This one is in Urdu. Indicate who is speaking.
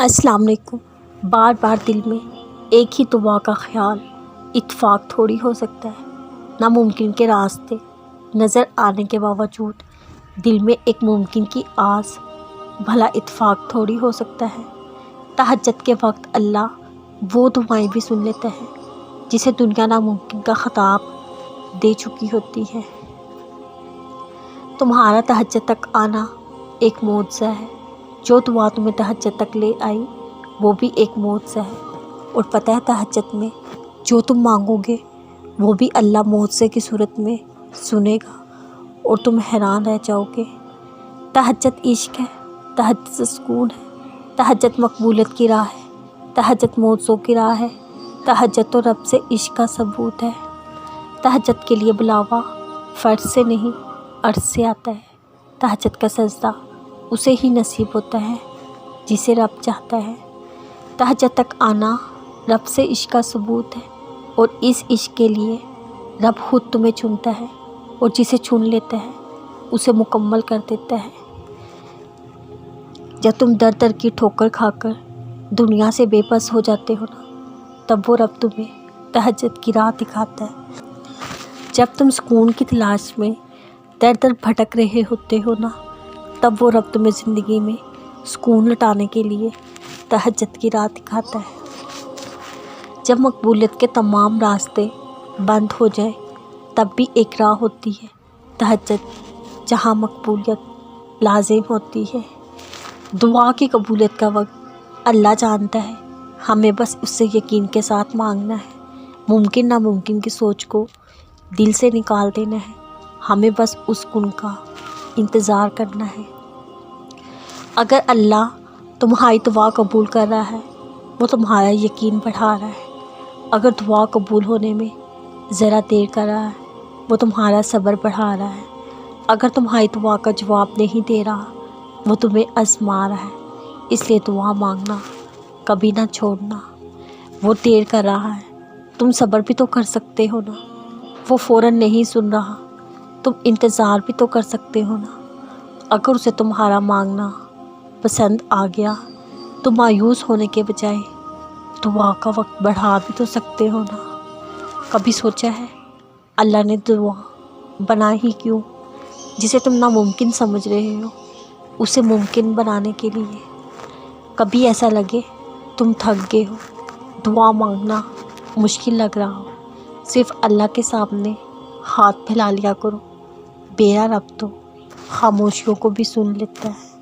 Speaker 1: السلام علیکم۔ بار بار دل میں ایک ہی دعا کا خیال اتفاق تھوڑی ہو سکتا ہے۔ ناممکن کے راستے نظر آنے کے باوجود دل میں ایک ممکن کی آس، بھلا اتفاق تھوڑی ہو سکتا ہے۔ تہجد کے وقت اللہ وہ دعائیں بھی سن لیتا ہے جسے دنیا ناممکن کا خطاب دے چکی ہوتی ہے۔ تمہارا تہجد تک آنا ایک معجزہ ہے۔ جو دعا تمہیں تہجد تک لے آئی وہ بھی ایک معجزہ ہے، اور پتہ ہے تہجد میں جو تم مانگو گے وہ بھی اللہ معجزے کی صورت میں سنے گا اور تم حیران رہ جاؤ گے۔ تہجد عشق ہے، تہجد سکون ہے، تہجد مقبولیت کی راہ ہے، تہجد معجزوں کی راہ ہے، تہجد تو رب سے عشق کا ثبوت ہے۔ تہجد کے لیے بلاوا فرض سے نہیں عرض سے آتا ہے۔ تہجد کا سجدہ اسے ہی نصیب ہوتا ہے جسے رب چاہتا ہے۔ تہجد تک آنا رب سے عشق کا ثبوت ہے، اور اس عشق کے لیے رب خود تمہیں چنتا ہے، اور جسے چن لیتا ہے اسے مکمل کر دیتا ہے۔ جب تم در در کی ٹھوکر کھا کر دنیا سے بے بس ہو جاتے ہو نا، تب وہ رب تمہیں تہجد کی راہ دکھاتا ہے۔ جب تم سکون کی تلاش میں در در بھٹک رہے ہوتے ہو نا، تب وہ رب تمہیں زندگی میں سکون لٹانے کے لیے تہجد کی راہ دکھاتا ہے۔ جب مقبولیت کے تمام راستے بند ہو جائیں تب بھی ایک راہ ہوتی ہے تہجد، جہاں مقبولیت لازم ہوتی ہے۔ دعا کی قبولیت کا وقت اللہ جانتا ہے، ہمیں بس اس سے یقین کے ساتھ مانگنا ہے۔ ممکن ناممکن کی سوچ کو دل سے نکال دینا ہے، ہمیں بس اس کن کا انتظار کرنا ہے۔ اگر اللہ تمہاری دعا قبول کر رہا ہے وہ تمہارا یقین بڑھا رہا ہے۔ اگر دعا قبول ہونے میں ذرا دیر کر رہا ہے وہ تمہارا صبر بڑھا رہا ہے۔ اگر تمہاری دعا کا جواب نہیں دے رہا وہ تمہیں آزما رہا ہے۔ اس لیے دعا مانگنا کبھی نہ چھوڑنا۔ وہ دیر کر رہا ہے، تم صبر بھی تو کر سکتے ہو نا۔ وہ فوراً نہیں سن رہا، تم انتظار بھی تو کر سکتے ہو نا۔ اگر اسے تمہارا مانگنا پسند آ گیا تو مایوس ہونے کے بجائے دعا کا وقت بڑھا بھی تو سکتے ہو نا۔ کبھی سوچا ہے اللہ نے دعا بنائی ہی کیوں؟ جسے تم ناممکن سمجھ رہے ہو اسے ممکن بنانے کے لیے۔ کبھی ایسا لگے تم تھک گئے ہو، دعا مانگنا مشکل لگ رہا ہو، صرف اللہ کے سامنے ہاتھ پھیلا لیا کرو، میرا رب تو خاموشیوں کو بھی سن لیتا ہے۔